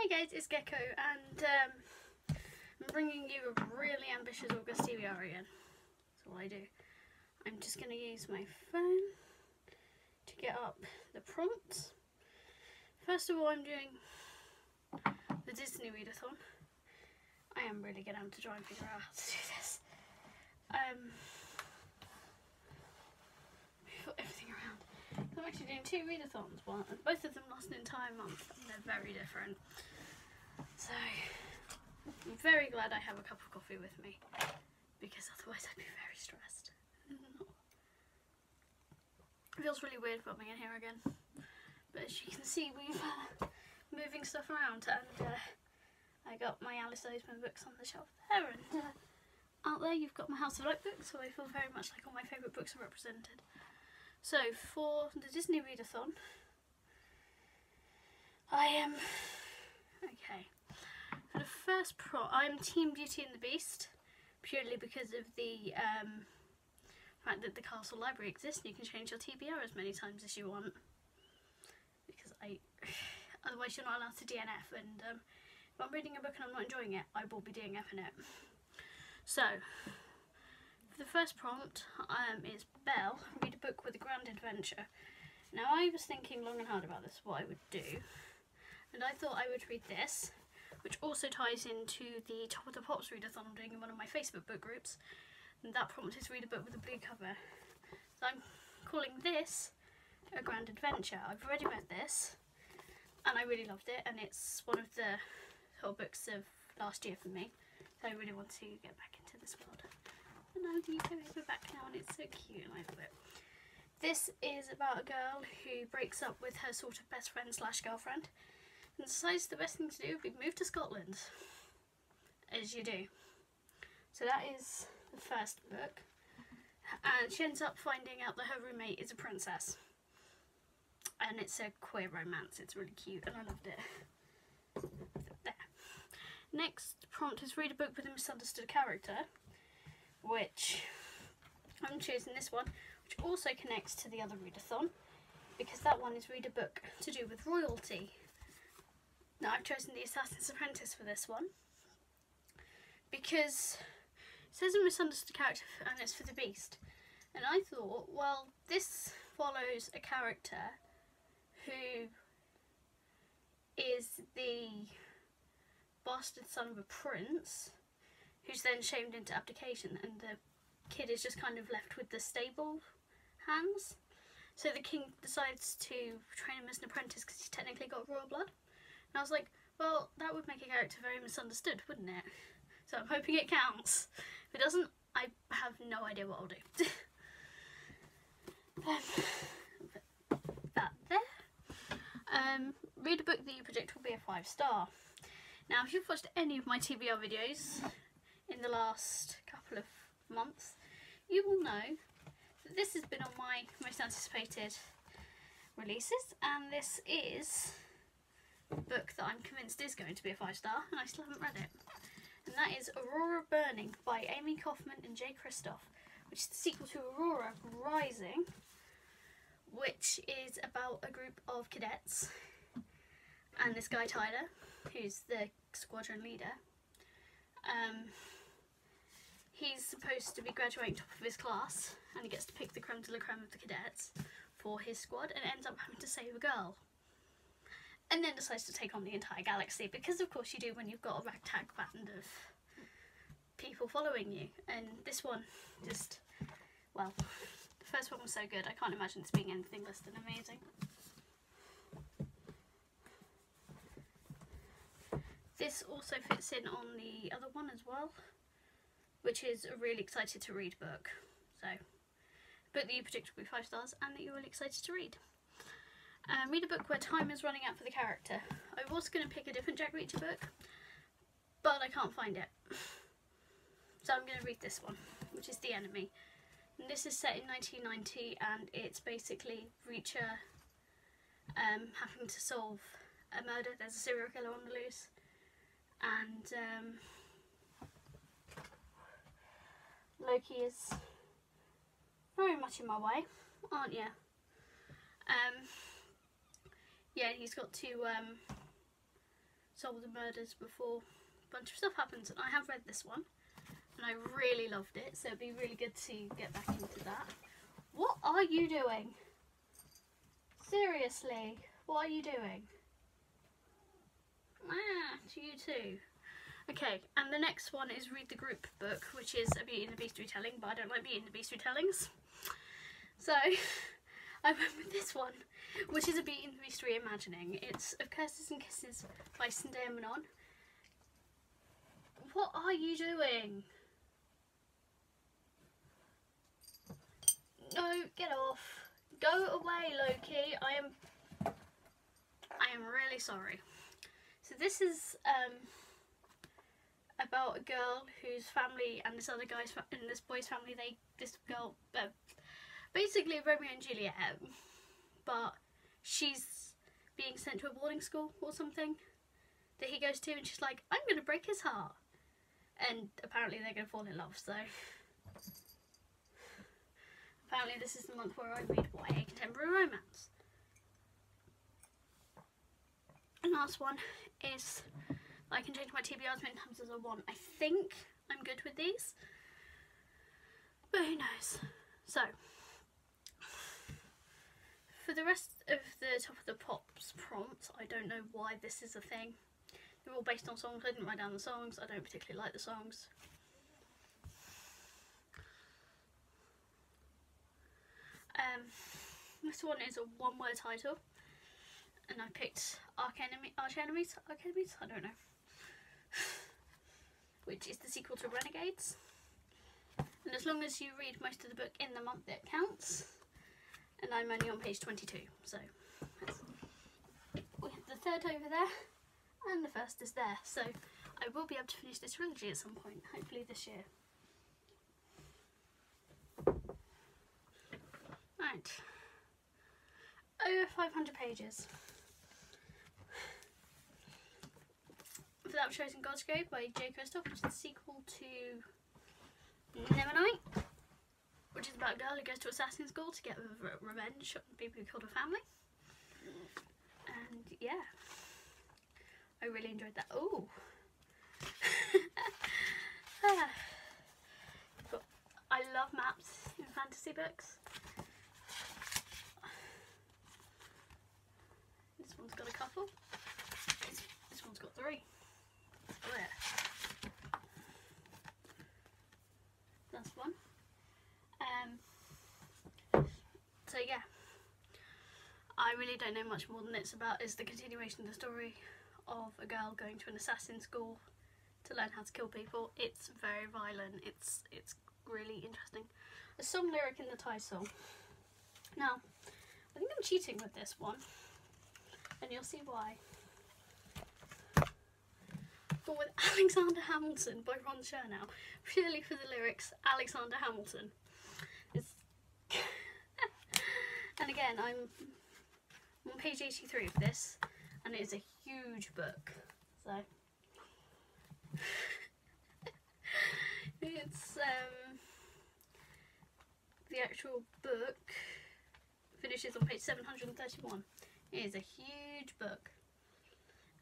Hey guys, it's Gecko, and I'm bringing you a really ambitious August TBR again. That's all I do. I'm just going to use my phone to get up the prompts. First of all, I'm doing the Disney readathon. I am really going to have to try and figure out how to do this. Put everything around. I'm actually doing two readathons, both of them last an entire month, and they're very different. So, I'm very glad I have a cup of coffee with me, because otherwise I'd be very stressed. It feels really weird filming in here again, but as you can see, we've moving stuff around, and I got my Alice Oseman books on the shelf there, and out there you've got my House of Light books, so I feel very much like all my favourite books are represented. So for the Disney readathon, I am okay. For the first I'm Team Beauty and the Beast, purely because of the fact that the Castle Library exists and you can change your TBR as many times as you want. Because otherwise you're not allowed to DNF, and if I'm reading a book and I'm not enjoying it, I will be DNFing it. So, for the first prompt is Belle, read a book with a grand adventure. Now I was thinking long and hard about this, what I would do, and I thought I would read this, which also ties into the Top of the Pops readathon I'm doing in one of my Facebook book groups, and that prompt is read a book with a blue cover. So I'm calling this a grand adventure. I've already read this, and I really loved it, and it's one of the top books of last year for me, so I really want to get back into this world. And now the UK back now, and it's so cute and I love it. This is about a girl who breaks up with her sort of best friend slash girlfriend and decides the best thing to do would be move to Scotland, as you do. So that is the first book, and she ends up finding out that her roommate is a princess, and it's a queer romance. It's really cute and I loved it. There. Next prompt is read a book with a misunderstood character, which I'm choosing this one, which also connects to the other readathon, because that one is read a book to do with royalty. Now I've chosen the Assassins Apprentice for this one, because it says a misunderstood character and it's for the Beast. And I thought, well, this follows a character who is the bastard son of a prince, who's then shamed into abdication, and the kid is just kind of left with the stable hands. So the king decides to train him as an apprentice because he's technically got royal blood. And I was like, well, that would make a character very misunderstood, wouldn't it? So I'm hoping it counts. If it doesn't, I have no idea what I'll do. That there. Read a book that you predict will be a 5-star. Now, if you've watched any of my TBR videos in the last couple of months, you will know that this has been on my most anticipated releases, and this is a book that I'm convinced is going to be a 5-star, and I still haven't read it. And that is Aurora Burning by Amy Kaufman and Jay Kristoff, which is the sequel to Aurora Rising, which is about a group of cadets and this guy Tyler, who's the squadron leader. He's supposed to be graduating top of his class, and he gets to pick the creme de la creme of the cadets for his squad, and ends up having to save a girl. And then decides to take on the entire galaxy, because of course you do when you've got a ragtag band of people following you. And this one just, well, the first one was so good, I can't imagine this being anything less than amazing. This also fits in on the other one as well, which is a really excited to read book. So, a book that you predict will be 5 stars and that you're really excited to read. Read a book where time is running out for the character. I was going to pick a different Jack Reacher book, but I can't find it. So I'm going to read this one, which is The Enemy. And this is set in 1990, and it's basically Reacher having to solve a murder. There's a serial killer on the loose, and Loki is very much in my way, aren't you? Yeah, he's got to solve the murders before a bunch of stuff happens. And I have read this one and I really loved it, so it'd be really good to get back into that. What are you doing? Seriously, what are you doing? Ah, to you too. Okay, and the next one is read the group book, which is a Beauty and the Beast retelling, but I don't like Beauty and the Beast retellings. So, I went with this one, which is a Beauty and the Beast reimagining. It's Of Curses and Kisses by Zendaya Manon. What are you doing? No, get off. Go away, Loki. I am really sorry. So this is about a girl whose family and this other guy's and this boy's family, this girl basically Romeo and Juliet, but she's being sent to a boarding school or something that he goes to, and she's like, I'm gonna break his heart, and apparently they're gonna fall in love. So apparently this is the month where I read YA contemporary romance. And last one is I can change my TBR as many times as I want. I think I'm good with these, but who knows. So for the rest of the Top of the Pops prompts, I don't know why this is a thing. They're all based on songs. I didn't write down the songs. I don't particularly like the songs. This one is a one-word title, and I picked Arch Enemies, I don't know, which is the sequel to Renegades. And as long as you read most of the book in the month, it counts. And I'm only on page 22, so we have the third over there, and the first is there. So I will be able to finish this trilogy at some point, hopefully this year. Right. Over 500 pages. For That Chosen God's Grave by J. Kristoff, which is the sequel to Nevernight, which is about a girl who goes to assassin school to get revenge on people who killed her family. And yeah, I really enjoyed that. Oh, I love maps in fantasy books. This one's got a couple. This one's got 3. Where? That's one. So yeah, I really don't know much more than it's about. Is the continuation of the story of a girl going to an assassin school to learn how to kill people. It's very violent. It's really interesting. A song lyric in the title. Now, I think I'm cheating with this one, and you'll see why. But with Alexander Hamilton by Ron Chernow, purely for the lyrics, Alexander Hamilton. And again, I'm on page 83 of this, and it is a huge book, so it's the actual book finishes on page 731. It is a huge book,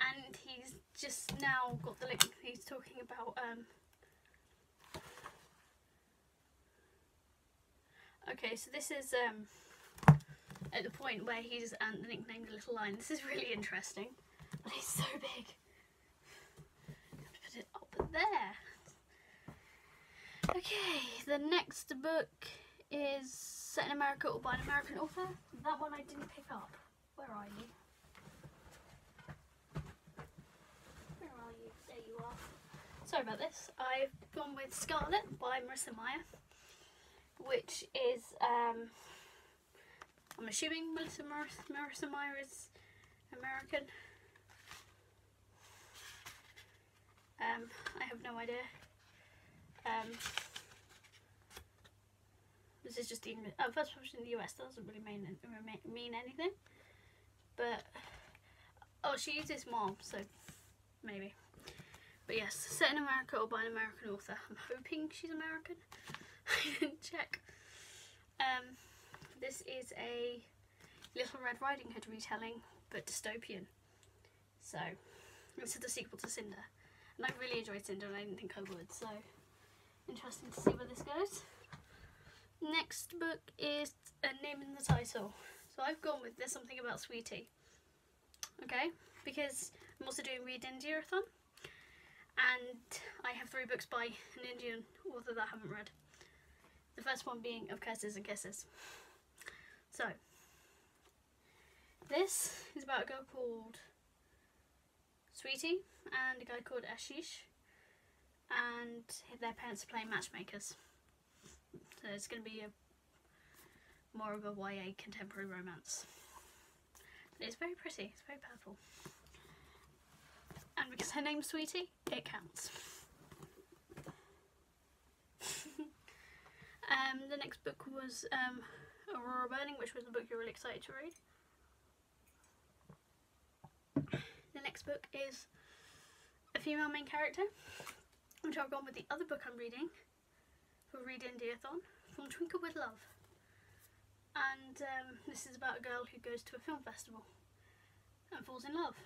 and he's just now got the link. He's talking about okay, so this is at the point where he's nicknamed a little line. This is really interesting, but it's so big. I have to put it up there. Okay, the next book is set in America or by an American author. That one I didn't pick up. Where are you? Where are you? There you are. Sorry about this. I've gone with Scarlet by Marissa Meyer, which is I'm assuming Marissa Meyer is American. I have no idea. This is just the English. First published in the US. That doesn't really mean anything. But oh, she uses mom, so maybe. But yes, set in America or by an American author. I'm hoping she's American. I didn't check. This is a Little Red Riding Hood retelling, but dystopian. So This is the sequel to Cinder, and I really enjoyed Cinder and I didn't think I would, so interesting to see where this goes. Next book is a name in the title, so I've gone with There's Something About Sweetie, okay, because I'm also doing Read India-a-thon, and I have 3 books by an Indian author that I haven't read. The first one being Of Curses and Kisses. So, this is about a girl called Sweetie and a guy called Ashish, and their parents are playing matchmakers. So it's going to be more of a YA contemporary romance. But it's very pretty, it's very purple. And because her name's Sweetie, it counts. The next book was Aurora Burning, which was a book you're really excited to read. The next book is a female main character, which I've gone with the other book I'm reading for Read India-a-thon, from Twinkle with Love. And this is about a girl who goes to a film festival and falls in love.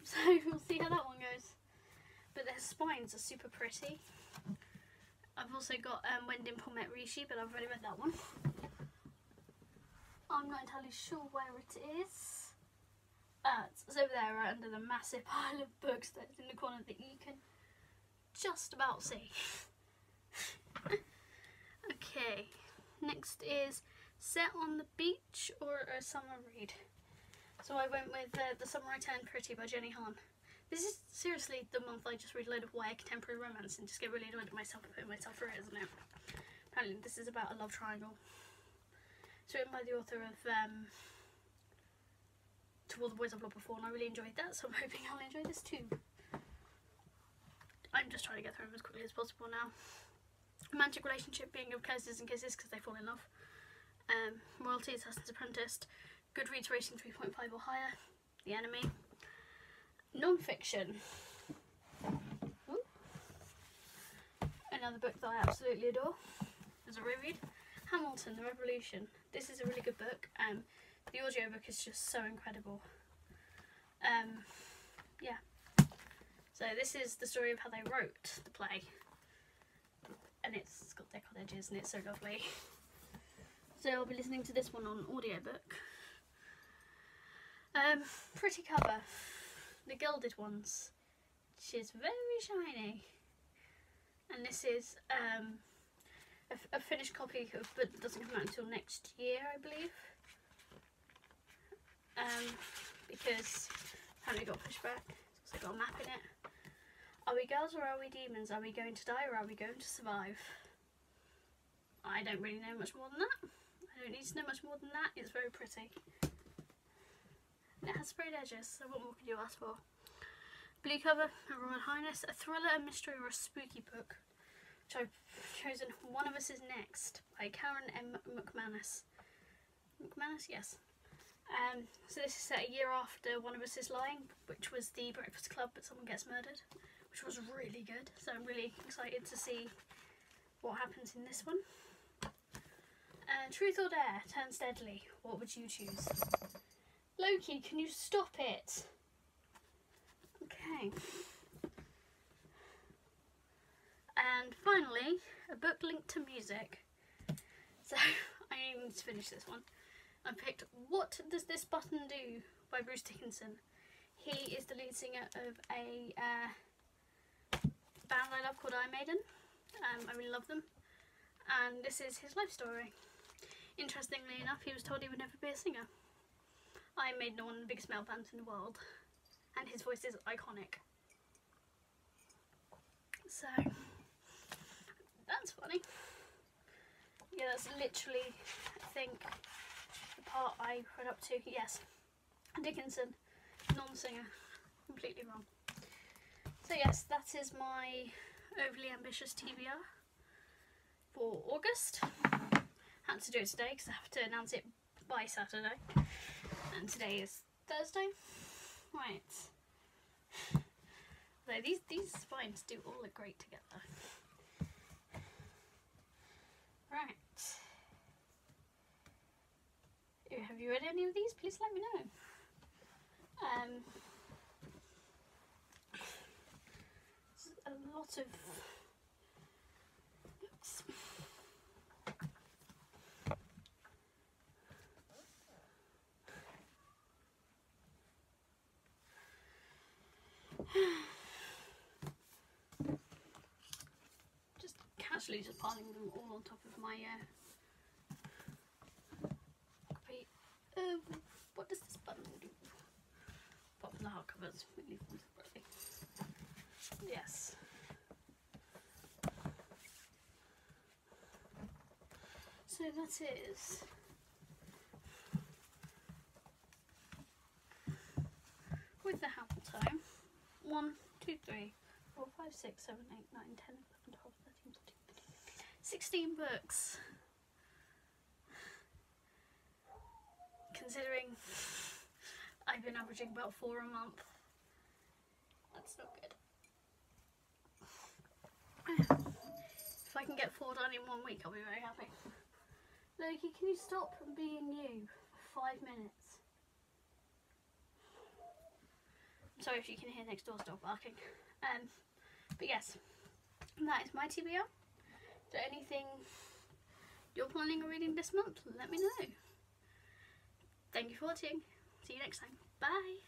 So we'll see how that one goes. But their spines are super pretty. I've also got When Dimple Met Rishi, but I've already read that one. I'm not entirely sure where it is. It's over there, right under the massive pile of books that's in the corner that you can just about see. Okay, next is Set on the Beach or a Summer Read. So I went with The Summer I Turned Pretty by Jenny Han. This is seriously the month I just read a load of YA contemporary romance and just get really annoyed at myself for putting myself through it, isn't it? Apparently this is about a love triangle. It's written by the author of To All the Boys I've Loved Before, and I really enjoyed that, so I'm hoping I'll enjoy this too. I'm just trying to get through them as quickly as possible now. Romantic relationship being Of Curses and Kisses because they fall in love. Royalty, Assassins Apprentice. Goodreads rating 3.5 or higher. The Enemy. Non-fiction. Another book that I absolutely adore as a reread. Hamilton, The Revolution. This is a really good book. The audiobook is just so incredible. Yeah. So this is the story of how they wrote the play. And it's got deckled edges and it's so lovely. So I'll be listening to this one on audiobook. Pretty cover. The gilded ones. She's very shiny. And this is a finished copy of, but it doesn't come out until next year, I believe. Because apparently it got pushed back. It's also got a map in it. Are we girls or are we demons? Are we going to die or are we going to survive? I don't really know much more than that. I don't need to know much more than that. It's very pretty. And it has sprayed edges, so what more could you ask for? Blue cover, A Royal Highness, a thriller, a mystery or a spooky book, which I've chosen One of Us Is Next by Karen M. McManus. McManus, yes. So this is set a year after One of Us Is Lying, which was the Breakfast Club but someone gets murdered, which was really good. So I'm really excited to see what happens in this one. Truth or Dare, Turns Deadly. What would you choose? Loki, can you stop it? Okay. And finally, a book linked to music. So I need to finish this one. I picked What Does This Button Do by Bruce Dickinson. He is the lead singer of a band I love called Iron Maiden. I really love them. And this is his life story. Interestingly enough, he was told he would never be a singer. Iron Maiden are one of the biggest metal bands in the world. And his voice is iconic. So, that's funny. Yeah, that's literally, I think, the part I read up to. Yes, Dickinson, non-singer, completely wrong. So yes, that is my overly ambitious TBR for August. Had to do it today because I have to announce it by Saturday. And today is Thursday. Right. So these spines do all look great together. Right. Have you read any of these? Please let me know. A lot of books. Just casually just piling them all on top of my copy. What does this button do? Apart from the hardcovers, we leave them separately. Yes. So that is with the Hamilton 1, 2, 3, 4, 5, 6, 7, 8, 9, 10, 11, 12, 13, 14, 15, 16 books. Considering I've been averaging about 4 a month, that's not good. If I can get 4 done in 1 week, I'll be very happy. Loki, can you stop being you for 5 minutes? I'm sorry if you can hear next door's dog barking. But yes, that is my TBR. Is there anything you're planning on reading this month? Let me know. Thank you for watching. See you next time. Bye.